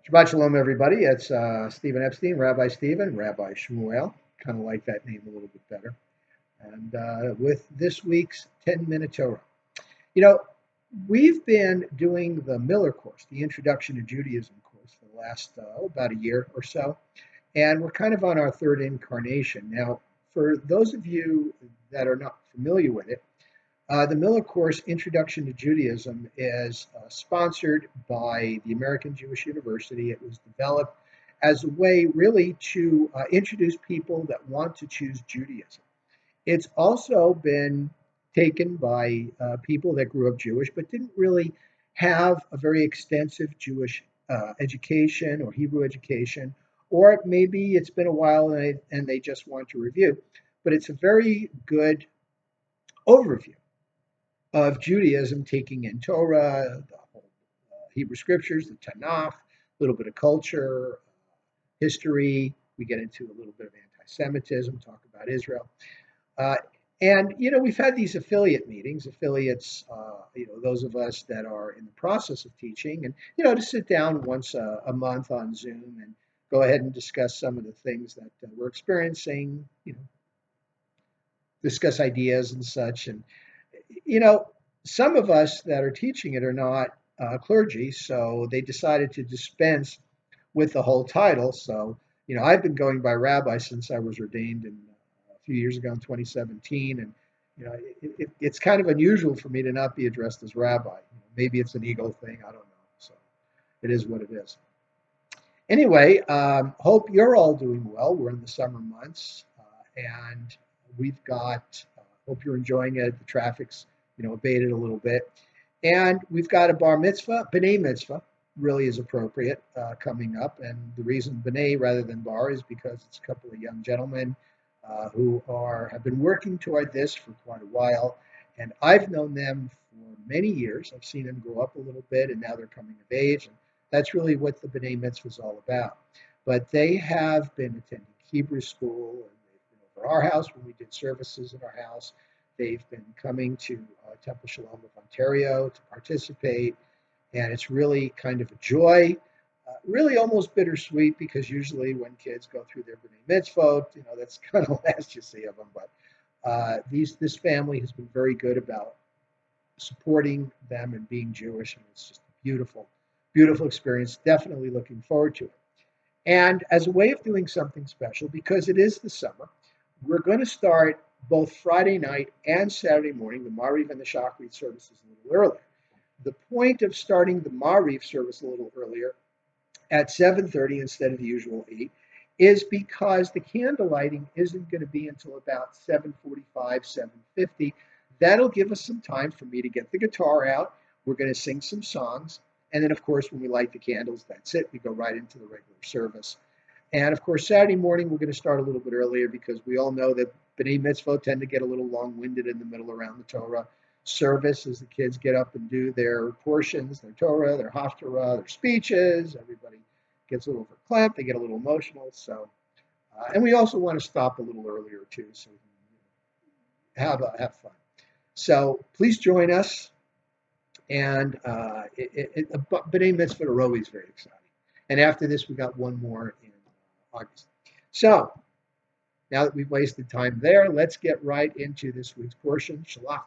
Shabbat shalom, everybody. It's Stephen Epstein, Rabbi Stephen, Rabbi Shmuel. Kind of like that name a little bit better. And with this week's 10-minute Torah. You know, we've been doing the Miller course, the Introduction to Judaism course, for the last about a year or so. And we're kind of on our third incarnation. Now, for those of you that are not familiar with it, the Miller course, Introduction to Judaism, is sponsored by the American Jewish University. It was developed as a way, really, to introduce people that want to choose Judaism. It's also been taken by people that grew up Jewish but didn't really have a very extensive Jewish education or Hebrew education, or maybe it's been a while and they just want to review. But it's a very good overview of Judaism, taking in Torah, the whole Hebrew scriptures, the Tanakh, a little bit of culture, history. We get into a little bit of anti-Semitism, talk about Israel. Uh, and, we've had these affiliate meetings, those of us that are in the process of teaching, and, to sit down once a month on Zoom and go ahead and discuss some of the things that we're experiencing, discuss ideas and such. And you know, some of us that are teaching it are not clergy, so they decided to dispense with the whole title. So, I've been going by rabbi since I was ordained a few years ago in 2017, and it's kind of unusual for me to not be addressed as rabbi. Maybe it's an ego thing, I don't know. So it is what it is. Anyway, hope you're all doing well. We're in the summer months, and we've got. Hope you're enjoying it. The traffic's, abated a little bit, and we've got a bar mitzvah, b'nai mitzvah, really is appropriate coming up. And the reason b'nai rather than bar is because it's a couple of young gentlemen who have been working toward this for quite a while, and I've known them for many years. I've seen them grow up a little bit, and now they're coming of age. And that's really what the B'nai Mitzvah is all about. But they have been attending Hebrew school, and they've been over our house when we did services in our house. They've been coming to Temple Shalom of Ontario to participate, and it's really kind of a joy, really almost bittersweet, because usually when kids go through their B'nai Mitzvot, that's kind of the last you see of them. But this family has been very good about supporting them and being Jewish, and it's just a beautiful, beautiful experience. Definitely looking forward to it. And as a way of doing something special, because it is the summer, we're going to start both Friday night and Saturday morning, the Mariv and the Shachrit services a little earlier. The point of starting the Mariv service a little earlier at 7:30 instead of the usual 8 is because the candle lighting isn't going to be until about 7:45, 7:50. That'll give us some time for me to get the guitar out. We're going to sing some songs. And then, of course, when we light the candles, that's it. We go right into the regular service. And, of course, Saturday morning, we're going to start a little bit earlier because we all know that B'nai Mitzvot tend to get a little long-winded in the middle around the Torah service as the kids get up and do their portions, their Torah, their Haftarah, their speeches. Everybody gets a little verklempt. They get a little emotional. So, and we also want to stop a little earlier, too, so we can have fun. So please join us. And B'nai Mitzvah are always very exciting. And after this, we got one more in August. So now that we've wasted time there, let's get right into this week's portion, Shelach.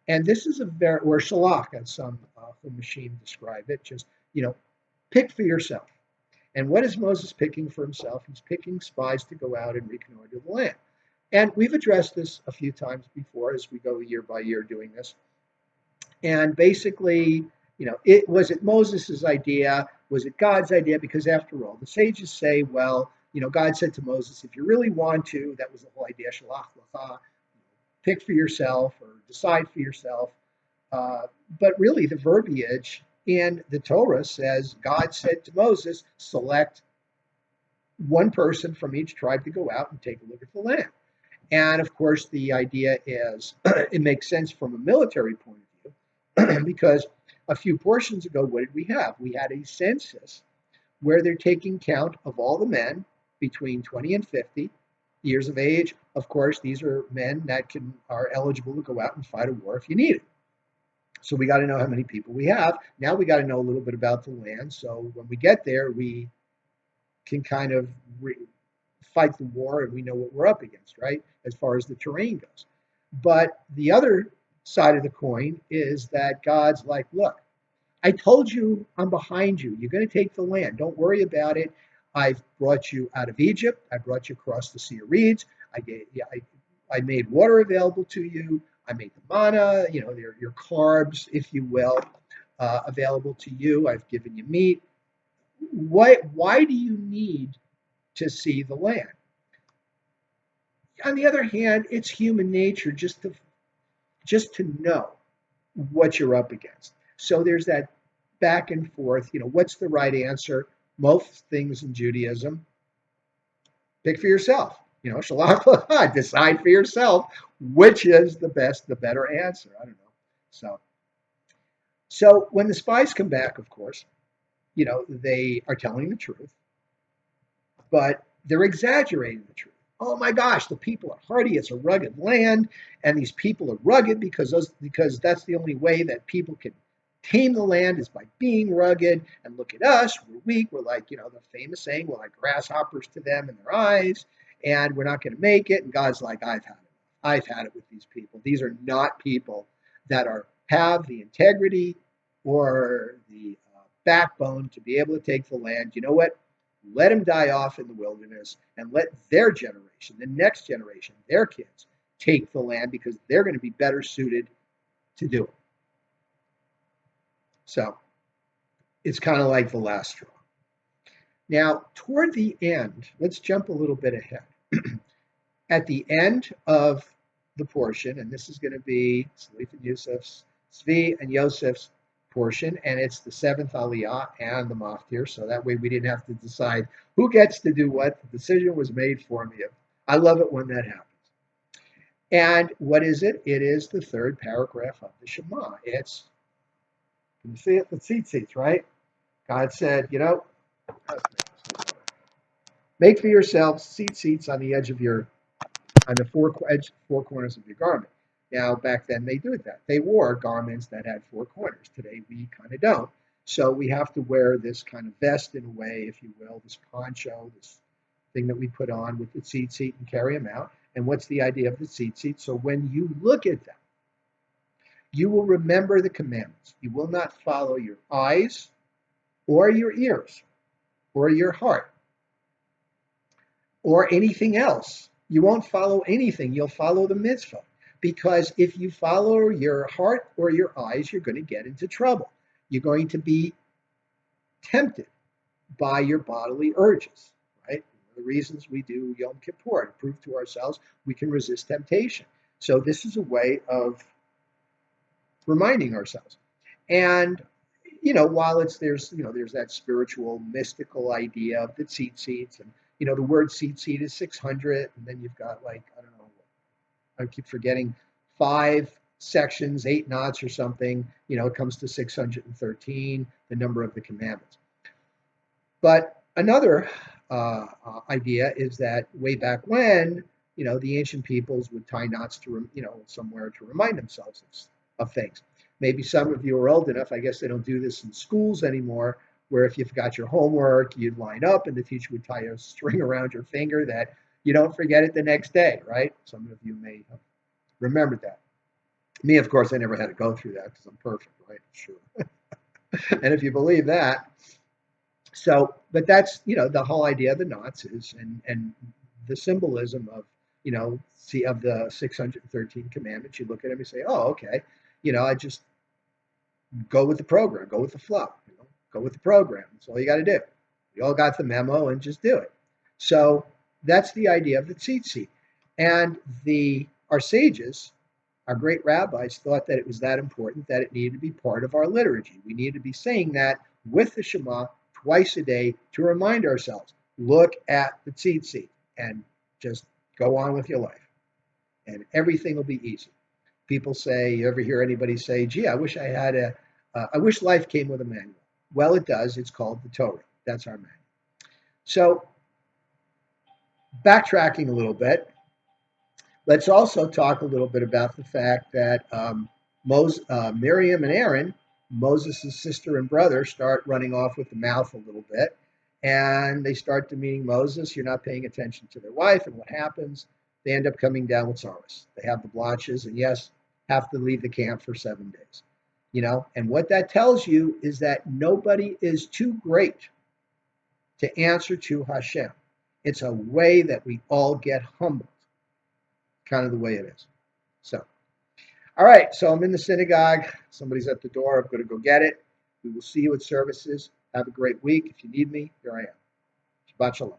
And this is or Shelach, as some from Machine describe it, just, pick for yourself. And what is Moses picking for himself? He's picking spies to go out and reconnoiter the land. And we've addressed this a few times before as we go year by year doing this. And basically, was it Moses' idea? Was it God's idea? Because after all, the sages say, well, God said to Moses, if you really want to, that was the whole idea, Shelach Lecha, pick for yourself or decide for yourself. But really, the verbiage in the Torah says, God said to Moses, select one person from each tribe to go out and take a look at the land. And of course, the idea is, it makes sense from a military point of view, because a few portions ago, what did we have? We had a census where they're taking count of all the men between 20 and 50 years of age. Of course, these are men that are eligible to go out and fight a war if you need it. So we got to know how many people we have. Now we got to know a little bit about the land. So when we get there, we can kind of fight the war and we know what we're up against, right? As far as the terrain goes. But the other side of the coin is that God's like, look, I told you I'm behind you. You're going to take the land. Don't worry about it. I've brought you out of Egypt. I brought you across the Sea of Reeds. I made water available to you. I made the manna, your carbs, if you will, available to you. I've given you meat. Why do you need to see the land? On the other hand, it's human nature just to know what you're up against. So there's that back and forth. What's the right answer? Most things in Judaism, pick for yourself. Shalach, decide for yourself which is the better answer. I don't know. So when the spies come back, of course, they are telling the truth, but they're exaggerating the truth. Oh my gosh, the people are hardy. It's a rugged land, and these people are rugged because that's the only way that people can tame the land is by being rugged. And look at us, we're weak. We're like, the famous saying, we're like grasshoppers to them in their eyes, and we're not going to make it. And God's like, I've had it. I've had it with these people. These are not people that have the integrity or the backbone to be able to take the land. You know what? Let them die off in the wilderness and let their generation, the next generation, their kids, take the land because they're going to be better suited to do it. So it's kind of like the last straw. Now, toward the end, let's jump a little bit ahead. At the end of the portion, and this is going to be Tzvi and Yosef's portion, and it's the seventh Aliyah and the Maftir, so that way we didn't have to decide who gets to do what. The decision was made for me. I love it when that happens. And what is it? It is the third paragraph of the Shema. Can you see it? The Tzitzit, right? God said, make for yourselves seats on the edge of on the four corners of your garment. Now, back then they did that. They wore garments that had four corners. Today we kind of don't. So we have to wear this kind of vest in a way, if you will, this poncho, this thing that we put on with the tzitzit and carry them out. And what's the idea of the tzitzit? So when you look at them, you will remember the commandments. You will not follow your eyes or your ears or your heart or anything else. You won't follow anything. You'll follow the mitzvah. Because if you follow your heart or your eyes, you're going to get into trouble. You're going to be tempted by your bodily urges, right? One of the reasons we do Yom Kippur, to prove to ourselves we can resist temptation. So this is a way of reminding ourselves. And while there's that spiritual, mystical idea of the tzitzit, and the word tzitzit is 600, and then you've got I don't know, I keep forgetting 5 sections, 8 knots or something. It comes to 613, the number of the commandments. But another idea is that way back when, the ancient peoples would tie knots to, somewhere to remind themselves of things. Maybe some of you are old enough, I guess they don't do this in schools anymore, where if you forgot your homework, you'd line up and the teacher would tie a string around your finger that you don't forget it the next day, right? Some of you may have remembered that. Me, of course, I never had to go through that because I'm perfect, right? Sure. And if you believe that, but that's, the whole idea of the knots is, and the symbolism of, of the 613 commandments, you look at them and say, oh, okay, I just go with the program, go with the flow, go with the program. That's all you got to do. We all got the memo and just do it. So that's the idea of the tzitzit. And our sages, our great rabbis, thought that it was that important that it needed to be part of our liturgy. We needed to be saying that with the Shema twice a day to remind ourselves, look at the tzitzit and just go on with your life. And everything will be easy. People say, you ever hear anybody say, gee, I wish life came with a manual. Well, it does. It's called the Torah. That's our manual. So, backtracking a little bit, let's also talk a little bit about the fact that Miriam and Aaron, Moses' sister and brother, start running off with the mouth a little bit. And they start demeaning Moses. You're not paying attention to their wife. And what happens? They end up coming down with sorrows. They have the blotches, and yes, have to leave the camp for 7 days. And what that tells you is that nobody is too great to answer to Hashem. It's a way that we all get humbled, kind of the way it is. So, all right, so I'm in the synagogue. Somebody's at the door. I'm going to go get it. We will see you at services. Have a great week. If you need me, here I am. Shabbat shalom.